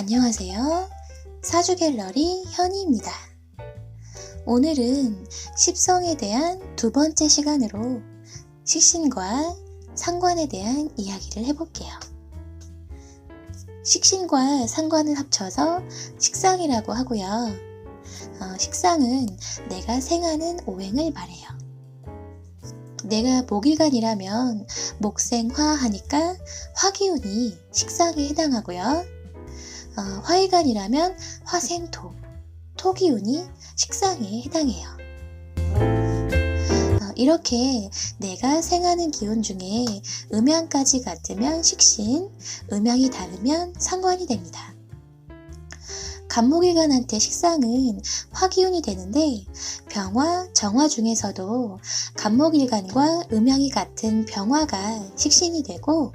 안녕하세요. 사주갤러리 현희입니다. 오늘은 십성에 대한 두 번째 시간으로 식신과 상관에 대한 이야기를 해볼게요. 식신과 상관을 합쳐서 식상이라고 하고요. 식상은 내가 생하는 오행을 말해요. 내가 목일간이라면 목생화 하니까 화기운이 식상에 해당하고요. 화일간이라면 화생토, 토기운이 식상에 해당해요. 이렇게 내가 생하는 기운 중에 음양까지 같으면 식신, 음양이 다르면 상관이 됩니다. 간목일간한테 식상은 화기운이 되는데 병화, 정화 중에서도 간목일간과 음양이 같은 병화가 식신이 되고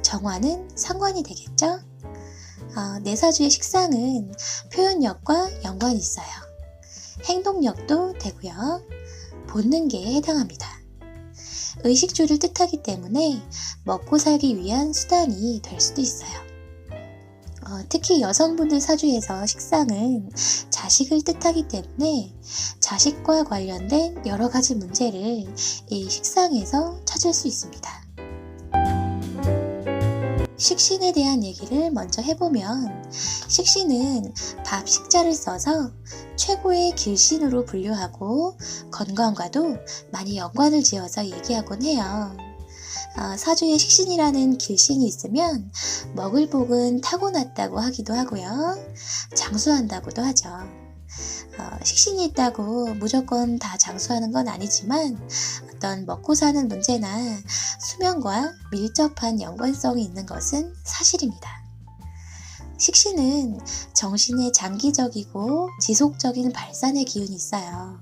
정화는 상관이 되겠죠? 내 사주의 식상은 표현력과 연관이 있어요. 행동력도 되고요. 본능계에 해당합니다. 의식주를 뜻하기 때문에 먹고 살기 위한 수단이 될 수도 있어요. 특히 여성분들 사주에서 식상은 자식을 뜻하기 때문에 자식과 관련된 여러 가지 문제를 이 식상에서 찾을 수 있습니다. 식신에 대한 얘기를 먼저 해보면 식신은 밥 식자를 써서 최고의 길신으로 분류하고 건강과도 많이 연관을 지어서 얘기하곤 해요. 사주에 식신이라는 길신이 있으면 먹을 복은 타고났다고 하기도 하고요. 장수한다고도 하죠. 식신이 있다고 무조건 다 장수하는 건 아니지만 어떤 먹고 사는 문제나 수명과 밀접한 연관성이 있는 것은 사실입니다. 식신은 정신의 장기적이고 지속적인 발산의 기운이 있어요.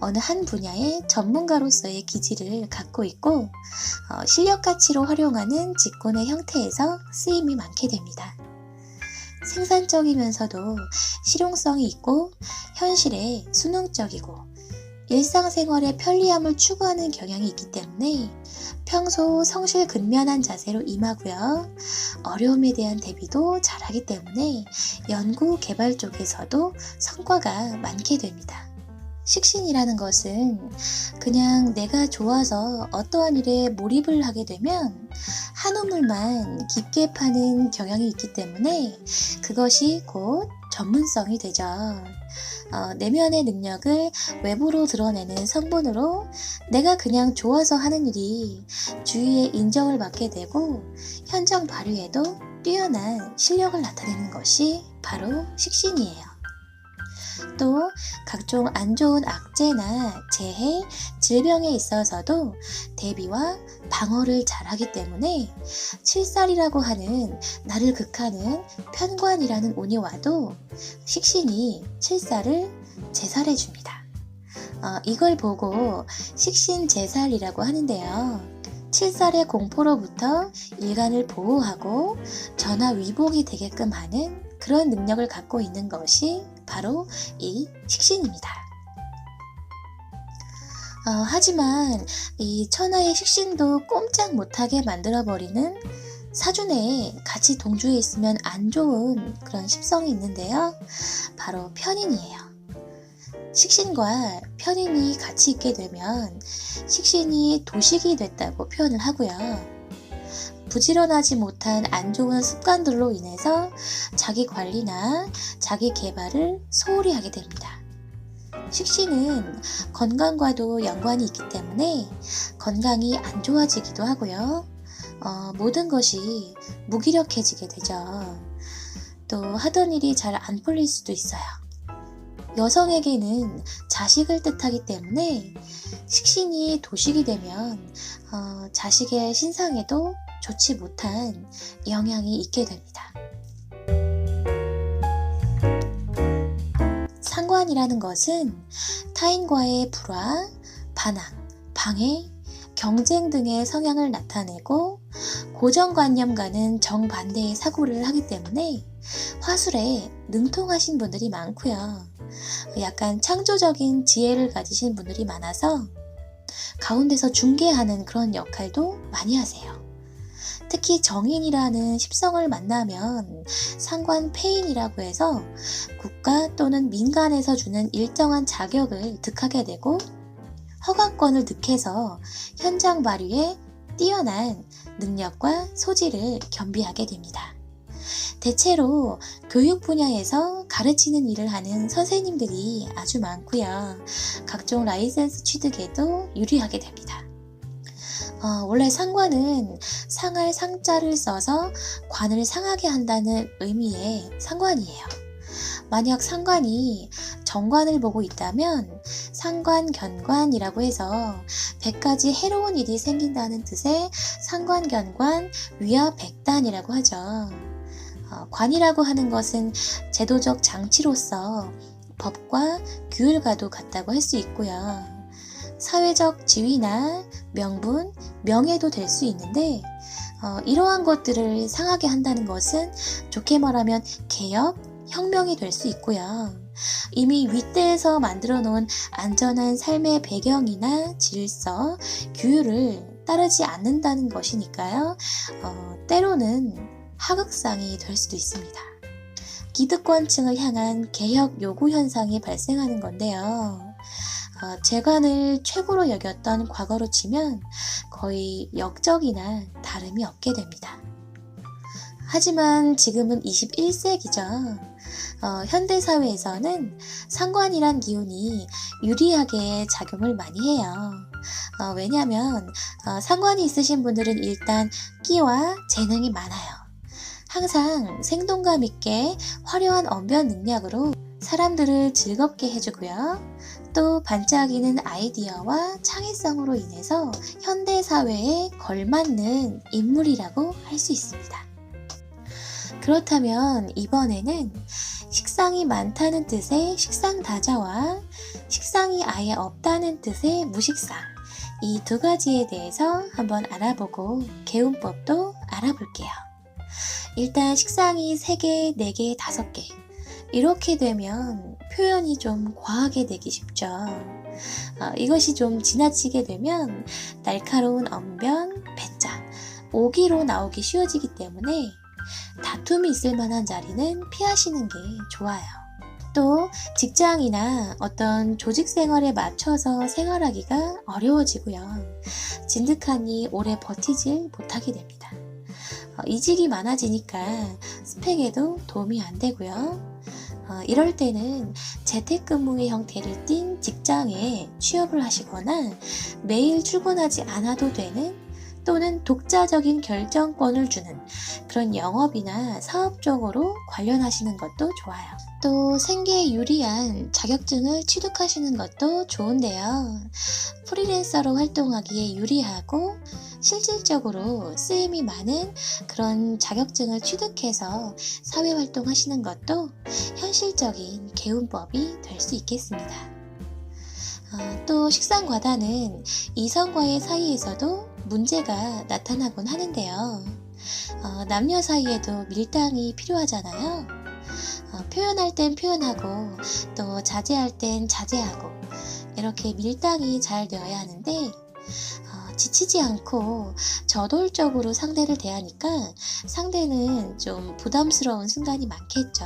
어느 한 분야의 전문가로서의 기질을 갖고 있고 실력 가치로 활용하는 직군의 형태에서 쓰임이 많게 됩니다. 생산적이면서도 실용성이 있고 현실에 수능적이고 일상생활의 편리함을 추구하는 경향이 있기 때문에 평소 성실근면한 자세로 임하고요. 어려움에 대한 대비도 잘하기 때문에 연구 개발 쪽에서도 성과가 많게 됩니다. 식신이라는 것은 그냥 내가 좋아서 어떠한 일에 몰입을 하게 되면 한 우물만 깊게 파는 경향이 있기 때문에 그것이 곧 전문성이 되죠. 내면의 능력을 외부로 드러내는 성분으로 내가 그냥 좋아서 하는 일이 주위의 인정을 받게 되고 현장 발휘에도 뛰어난 실력을 나타내는 것이 바로 식신이에요. 또 각종 안 좋은 악재나 재해, 질병에 있어서도 대비와 방어를 잘하기 때문에 칠살이라고 하는 나를 극하는 편관이라는 운이 와도 식신이 칠살을 제살해 줍니다. 이걸 보고 식신제살이라고 하는데요. 칠살의 공포로부터 일간을 보호하고 전화위복이 되게끔 하는 그런 능력을 갖고 있는 것이 바로 이 식신입니다. 하지만 이 천하의 식신도 꼼짝 못하게 만들어버리는 사주 내에 같이 동주에 있으면 안 좋은 그런 십성이 있는데요. 바로 편인이에요. 식신과 편인이 같이 있게 되면 식신이 도식이 됐다고 표현을 하고요. 부지런하지 못한 안 좋은 습관들로 인해서 자기 관리나 자기 개발을 소홀히 하게 됩니다. 식신은 건강과도 연관이 있기 때문에 건강이 안 좋아지기도 하고요. 모든 것이 무기력해지게 되죠. 또 하던 일이 잘 안 풀릴 수도 있어요. 여성에게는 자식을 뜻하기 때문에 식신이 도식이 되면 자식의 신상에도 좋지 못한 영향이 있게 됩니다. 상관이라는 것은 타인과의 불화, 반항, 방해, 경쟁 등의 성향을 나타내고 고정관념과는 정반대의 사고를 하기 때문에 화술에 능통하신 분들이 많고요. 약간 창조적인 지혜를 가지신 분들이 많아서 가운데서 중개하는 그런 역할도 많이 하세요. 특히 정인이라는 십성을 만나면 상관 폐인이라고 해서 국가 또는 민간에서 주는 일정한 자격을 득하게 되고 허가권을 득해서 현장 발휘에 뛰어난 능력과 소질을 겸비하게 됩니다. 대체로 교육 분야에서 가르치는 일을 하는 선생님들이 아주 많고요. 각종 라이센스 취득에도 유리하게 됩니다. 원래 상관은 상할 상자를 써서 관을 상하게 한다는 의미의 상관이에요. 만약 상관이 정관을 보고 있다면 상관견관이라고 해서 100가지 해로운 일이 생긴다는 뜻의 상관견관 위화백단이라고 하죠. 관이라고 하는 것은 제도적 장치로서 법과 규율과도 같다고 할 수 있고요. 사회적 지위나 명분, 명예도 될 수 있는데 이러한 것들을 상하게 한다는 것은 좋게 말하면 개혁, 혁명이 될 수 있고요. 이미 윗대에서 만들어 놓은 안전한 삶의 배경이나 질서, 규율을 따르지 않는다는 것이니까요. 때로는 하극상이 될 수도 있습니다. 기득권층을 향한 개혁 요구 현상이 발생하는 건데요. 재관을 최고로 여겼던 과거로 치면 거의 역적이나 다름이 없게 됩니다. 하지만 지금은 21세기죠. 현대사회에서는 상관이란 기운이 유리하게 작용을 많이 해요. 왜냐하면 상관이 있으신 분들은 일단 끼와 재능이 많아요. 항상 생동감 있게 화려한 언변 능력으로 사람들을 즐겁게 해주고요. 또 반짝이는 아이디어와 창의성으로 인해서 현대사회에 걸맞는 인물이라고 할 수 있습니다. 그렇다면 이번에는 식상이 많다는 뜻의 식상다자와 식상이 아예 없다는 뜻의 무식상, 이 두 가지에 대해서 한번 알아보고 개운법도 알아볼게요. 일단 식상이 3개, 4개, 5개 이렇게 되면 표현이 좀 과하게 되기 쉽죠. 이것이 좀 지나치게 되면 날카로운 언변, 배짱, 오기로 나오기 쉬워지기 때문에 다툼이 있을 만한 자리는 피하시는 게 좋아요. 또 직장이나 어떤 조직 생활에 맞춰서 생활하기가 어려워지고요. 진득하니 오래 버티질 못하게 됩니다. 이직이 많아지니까 스펙에도 도움이 안 되고요. 이럴 때는 재택근무의 형태를 띈 직장에 취업을 하시거나 매일 출근하지 않아도 되는 또는 독자적인 결정권을 주는 그런 영업이나 사업 쪽으로 관련하시는 것도 좋아요. 또 생계에 유리한 자격증을 취득하시는 것도 좋은데요. 프리랜서로 활동하기에 유리하고 실질적으로 쓰임이 많은 그런 자격증을 취득해서 사회활동 하시는 것도 현실적인 개운법이 될 수 있겠습니다. 또 식상과다는 이성과의 사이에서도 문제가 나타나곤 하는데요. 남녀 사이에도 밀당이 필요하잖아요. 표현할 땐 표현하고 또 자제할 땐 자제하고 이렇게 밀당이 잘 되어야 하는데 지치지 않고 저돌적으로 상대를 대하니까 상대는 좀 부담스러운 순간이 많겠죠.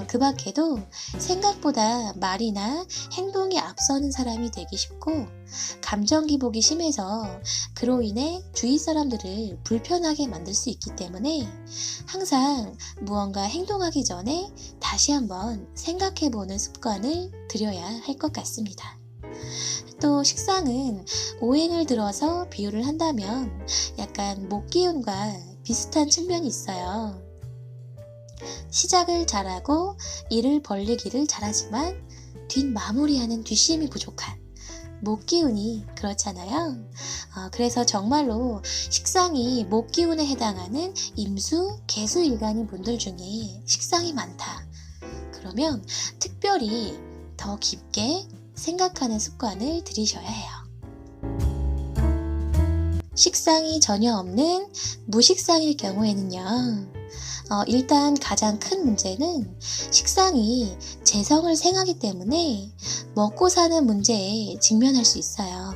그 밖에도 생각보다 말이나 행동이 앞서는 사람이 되기 쉽고 감정 기복이 심해서 그로 인해 주위 사람들을 불편하게 만들 수 있기 때문에 항상 무언가 행동하기 전에 다시 한번 생각해보는 습관을 들여야 할 것 같습니다. 또 식상은 오행을 들어서 비유를 한다면 약간 목기운과 비슷한 측면이 있어요. 시작을 잘하고 일을 벌리기를 잘하지만 뒷마무리하는 뒷심이 부족한 목기운이 그렇잖아요. 그래서 정말로 식상이 목기운에 해당하는 임수, 개수일간인 분들 중에 식상이 많다. 그러면 특별히 더 깊게 생각하는 습관을 들이셔야 해요. 식상이 전혀 없는 무식상일 경우에는요. 일단 가장 큰 문제는 식상이 재성을 생하기 때문에 먹고 사는 문제에 직면할 수 있어요.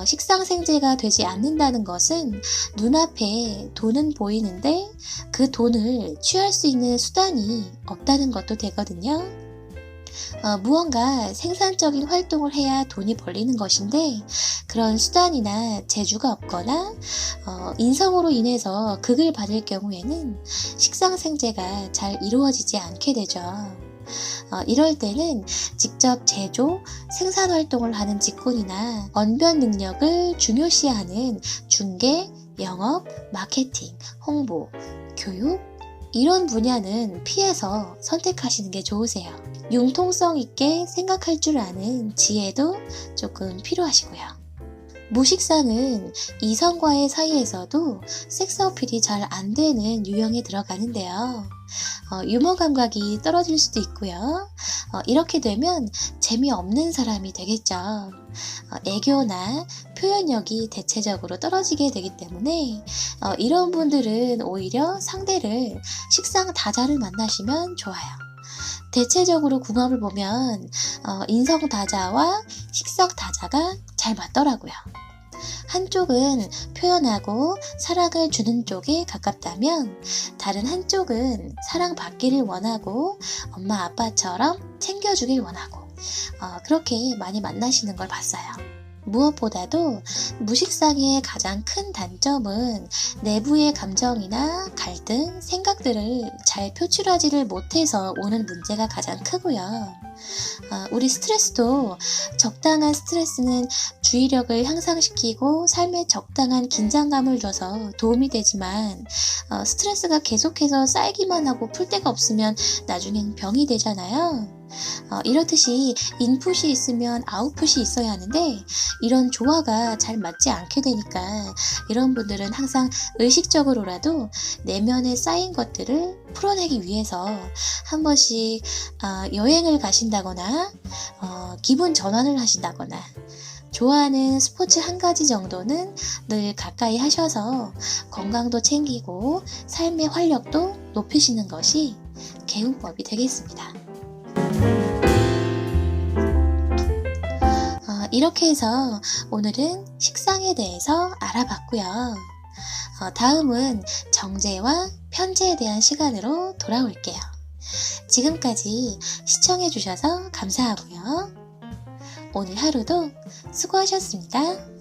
식상생재가 되지 않는다는 것은 눈앞에 돈은 보이는데 그 돈을 취할 수 있는 수단이 없다는 것도 되거든요. 무언가 생산적인 활동을 해야 돈이 벌리는 것인데 그런 수단이나 재주가 없거나 인성으로 인해서 극을 받을 경우에는 식상생재가 잘 이루어지지 않게 되죠. 이럴 때는 직접 제조, 생산 활동을 하는 직군이나 언변 능력을 중요시하는 중개, 영업, 마케팅, 홍보, 교육 이런 분야는 피해서 선택하시는 게 좋으세요. 융통성 있게 생각할 줄 아는 지혜도 조금 필요하시고요. 무식상은 이성과의 사이에서도 섹스 어필이 잘 안 되는 유형에 들어가는데요. 유머 감각이 떨어질 수도 있고요. 이렇게 되면 재미없는 사람이 되겠죠. 애교나 표현력이 대체적으로 떨어지게 되기 때문에 이런 분들은 오히려 상대를 식상다자를 만나시면 좋아요. 대체적으로 궁합을 보면 인성다자와 식성다자가 잘 맞더라고요. 한쪽은 표현하고 사랑을 주는 쪽에 가깝다면 다른 한쪽은 사랑받기를 원하고 엄마 아빠처럼 챙겨주길 원하고 그렇게 많이 만나시는 걸 봤어요. 무엇보다도 무식상의 가장 큰 단점은 내부의 감정이나 갈등, 생각들을 잘 표출하지를 못해서 오는 문제가 가장 크고요. 우리 스트레스도 적당한 스트레스는 주의력을 향상시키고 삶에 적당한 긴장감을 줘서 도움이 되지만 스트레스가 계속해서 쌓이기만 하고 풀 데가 없으면 나중엔 병이 되잖아요. 이렇듯이 인풋이 있으면 아웃풋이 있어야 하는데 이런 조화가 잘 맞지 않게 되니까 이런 분들은 항상 의식적으로라도 내면에 쌓인 것들을 풀어내기 위해서 한 번씩 여행을 가신다거나 기분 전환을 하신다거나 좋아하는 스포츠 한 가지 정도는 늘 가까이 하셔서 건강도 챙기고 삶의 활력도 높이시는 것이 개운법이 되겠습니다. 이렇게 해서 오늘은 식상에 대해서 알아봤고요. 다음은 정제와 편제에 대한 시간으로 돌아올게요. 지금까지 시청해주셔서 감사하고요. 오늘 하루도 수고하셨습니다.